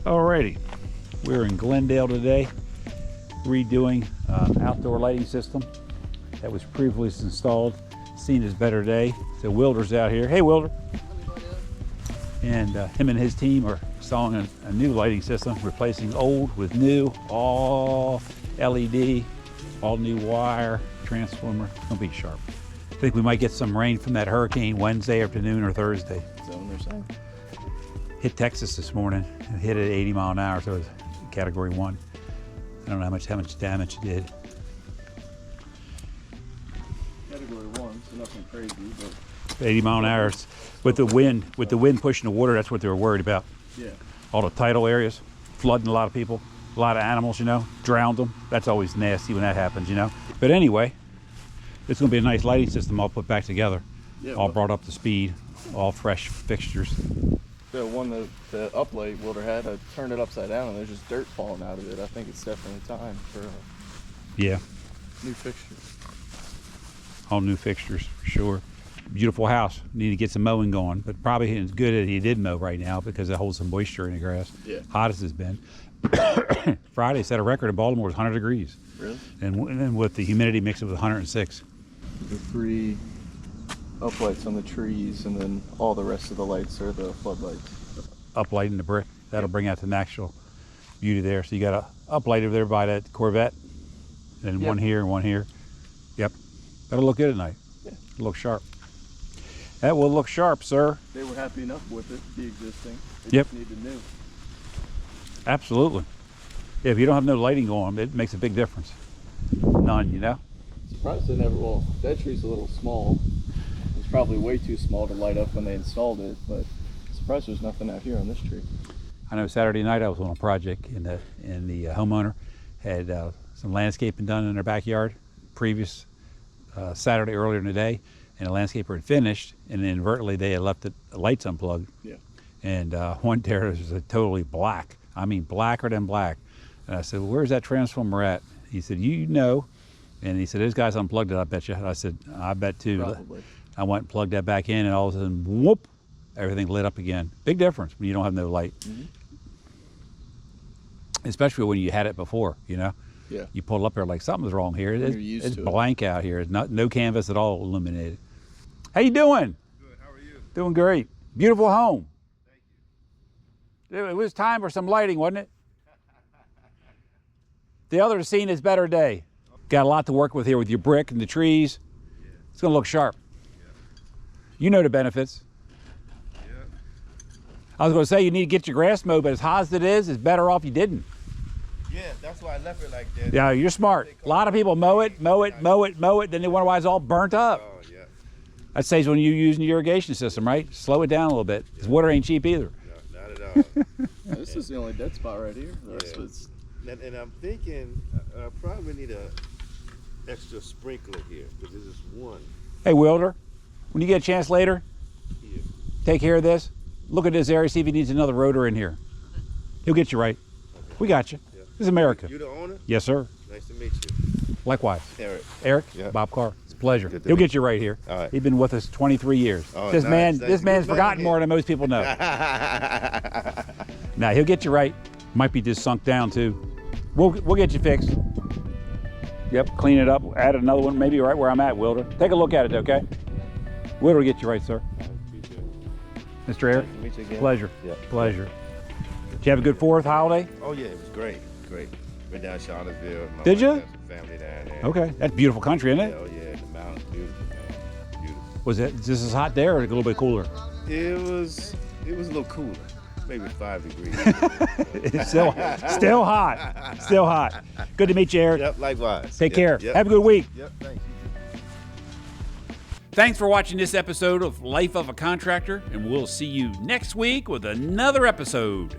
Alrighty, we're in Glendale today, redoing outdoor lighting system that was previously installed. Seen his better day. So Wilder's out here. Hey Wilder. And him and his team are installing a new lighting system, replacing old with new, all LED, all new wire, transformer. It's gonna be sharp. I think we might get some rain from that hurricane Wednesday afternoon or Thursday. Is that what they're saying? Hit Texas this morning and hit it at 80 mile an hour, so it was category 1. I don't know how much damage it did. Category 1, so nothing crazy, but 80 mile an hour with the wind pushing the water. That's what they were worried about. yeah. All the tidal areas, flooding a lot of people, a lot of animals, you know, drowned them. That's always nasty when that happens, you know. But anyway, it's gonna be a nice lighting system I'll put back together. Yeah, all brought up to speed, all fresh fixtures. The one that the uplight Wilder had, I turned it upside down and there's just dirt falling out of it. I think it's definitely time for Yeah, new fixtures. all new fixtures for sure. Beautiful house. Need to get some mowing going, but probably as good as he did mow right now because it holds some moisture in the grass. Yeah. Hot as it's been. Friday set a record in Baltimore, was 100 degrees. Really? And with the humidity mixed with 106. The 3 uplights on the trees and then all the rest of the lights are the floodlights. Uplighting the brick. That'll bring out the natural beauty there. So you got a uplight over there by that Corvette, and one here and one here. Yep. That'll look good at night. Yeah. It'll look sharp. That will look sharp, sir. They were happy enough with it, the existing. They Yep. just needed new. Absolutely. Yeah, if you don't have no lighting going, it makes a big difference. None, you know? Surprised they never, well, that tree's a little small. It's probably way too small to light up when they installed it, but surprised there's nothing out here on this tree. I know Saturday night I was on a project and the homeowner had some landscaping done in their backyard previous Saturday earlier in the day, and the landscaper had finished, and inadvertently they had left the lights unplugged. Yeah. And one there was totally black. I mean, blacker than black. And I said, well, where's that transformer at? He said, you know. And he said, this guy's unplugged it, I bet you. I said, I bet too. Probably. I went and plugged that back in, and all of a sudden, whoop, everything lit up again. Big difference when you don't have no light. Mm-hmm. Especially when you had it before, you know? Yeah. You pull up there like something's wrong here. When you're used It's to it. blank out here. It's no canvas at all illuminated. How you doing? Good, how are you? Doing great. Beautiful home. Thank you. It was time for some lighting, wasn't it? The other seen his better day. Got a lot to work with here with your brick and the trees. Yeah. It's gonna look sharp. Yeah. You know the benefits. Yeah. I was gonna say you need to get your grass mowed, but as hot as it is, it's better off you didn't. Yeah, that's why I left it like that. Yeah, you're smart. A lot of people mow it, then they wonder why it's all burnt up. Oh, yeah. That saves when you're using the irrigation system, right? Slow it down a little bit. Because water ain't cheap either. No, not at all. Yeah, this is the only dead spot right here. The rest Yeah. of it's And I'm thinking I probably need a extra sprinkler here because this is one Hey, Wilder, when you get a chance later, here. take care of this. Look at this area, see if he needs another rotor in here. He'll get you right. Okay. We got you. Yeah. This is America. You the owner? Yes, sir. Nice to meet you. Likewise. Eric. Eric, Yeah. Bob Carr. It's a pleasure. Good to He'll meet get you right here. All right. He's been with us 23 years. Oh, this nice. man, Thank this you. man's Good forgotten man. more than most people know. Now he'll get you right. Might be just sunk down too. We'll get you fixed. Yep, clean it up. Add another one, maybe right where I'm at, Wilder. Take a look at it, okay? Wilder will get you right, sir. Mr. Eric, Nice to meet you again. pleasure. Yeah. Pleasure. Did you have a good 4th holiday? Oh yeah, it was great. Great. Went down to Charlottesville. My Did wife ya? has some family down there. Okay, that's beautiful country, isn't Yeah, it? oh yeah, the mountains, beautiful, man. Beautiful. Was it just as hot there or a little bit cooler? It was a little cooler, maybe 5 degrees. It's still hot. Still hot. Good to meet you, Eric. Yep, likewise. Take Yep, care. yep. Have a good week. Yep, thanks. Thanks for watching this episode of Life of a Contractor, and we'll see you next week with another episode.